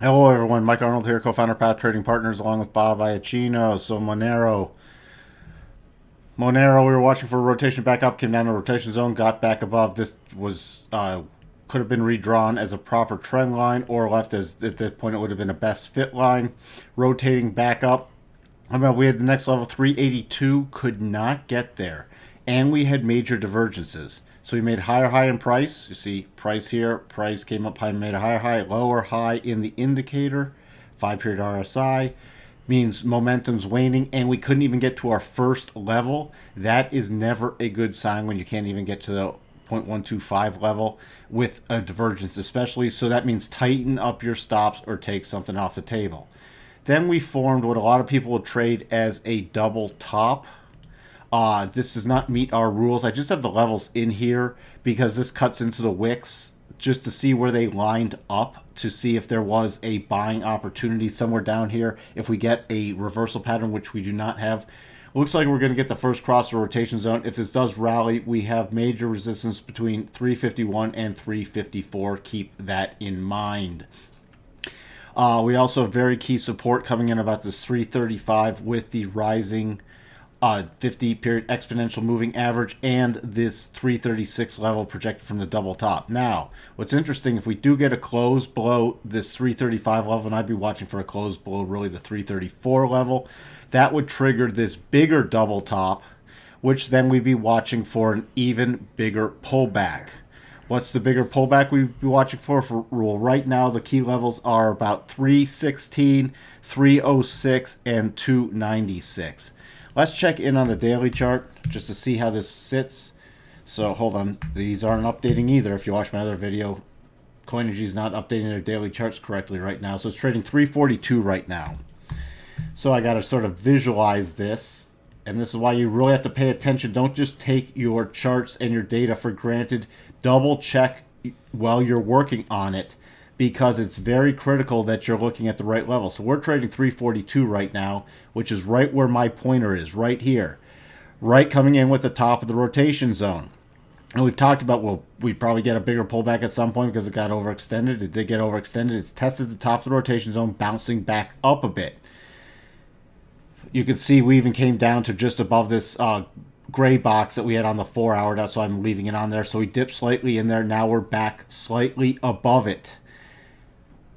Hello everyone, Mike Arnold here, co-founder Path Trading Partners, along with Bob Iacchino. So Monero, we were watching for a rotation back up, came down to rotation zone, got back above. This was could have been redrawn as a proper trend line, or left as at that point it would have been a best fit line. Rotating back up, we had the next level 382, could not get there, and we had major divergences. So we made higher high in price. You see price here, price came up high, made a higher high, lower high in the indicator. 5-period RSI means momentum's waning, and we couldn't even get to our first level. That is never a good sign when you can't even get to the 0.125 level with a divergence, especially. So that means tighten up your stops or take something off the table. Then we formed what a lot of people will trade as a double top. This does not meet our rules. I just have the levels in here because this cuts into the wicks just to see where they lined up, to see if there was a buying opportunity somewhere down here. If we get a reversal pattern, which we do not have, looks like we're going to get the first cross the rotation zone. If this does rally, we have major resistance between 351 and 354. Keep that in mind. We also have very key support coming in about this 335 with the rising 50-period exponential moving average and this 336 level projected from the double top. Now, what's interesting, if we do get a close below this 335 level, and I'd be watching for a close below really the 334 level, that would trigger this bigger double top, which then we'd be watching for an even bigger pullback. What's the bigger pullback we'd be watching for? Well, right now the key levels are about 316, 306, and 296. Let's check in on the daily chart just to see how this sits. So hold on, these aren't updating either. If you watch my other video, Coinergy is not updating their daily charts correctly right now. So it's trading 342 right now. So I got to sort of visualize this. And this is why you really have to pay attention. Don't just take your charts and your data for granted. Double check while you're working on it, because it's very critical that you're looking at the right level. So we're trading 342 right now, which is right where my pointer is, right here. Right coming in with the top of the rotation zone. And we've talked about, well, we probably get a bigger pullback at some point because it got overextended. It did get overextended. It's tested the top of the rotation zone, bouncing back up a bit. You can see we even came down to just above this gray box that we had on the 4-hour. That's why I'm leaving it on there. So we dipped slightly in there. Now we're back slightly above it.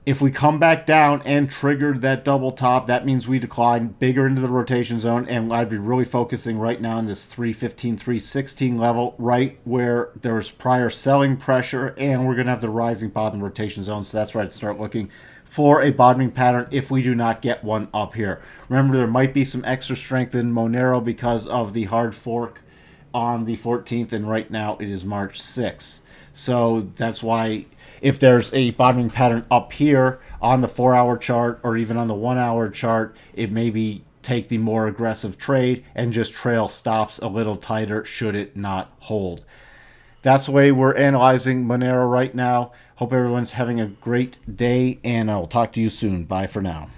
If we come back down and triggered that double top, that means we decline bigger into the rotation zone, and I'd be really focusing right now on this 315, 316 level, right where there's prior selling pressure, and we're going to have the rising bottom rotation zone. So that's where I'd start looking for a bottoming pattern if we do not get one up here. Remember, there might be some extra strength in Monero because of the hard fork on the 14th, and right now it is March 6th. So that's why if there's a bottoming pattern up here on the 4-hour chart or even on the 1-hour chart, it maybe take the more aggressive trade and just trail stops a little tighter should it not hold. That's the way we're analyzing Monero right now. Hope everyone's having a great day, and I'll talk to you soon. Bye for now.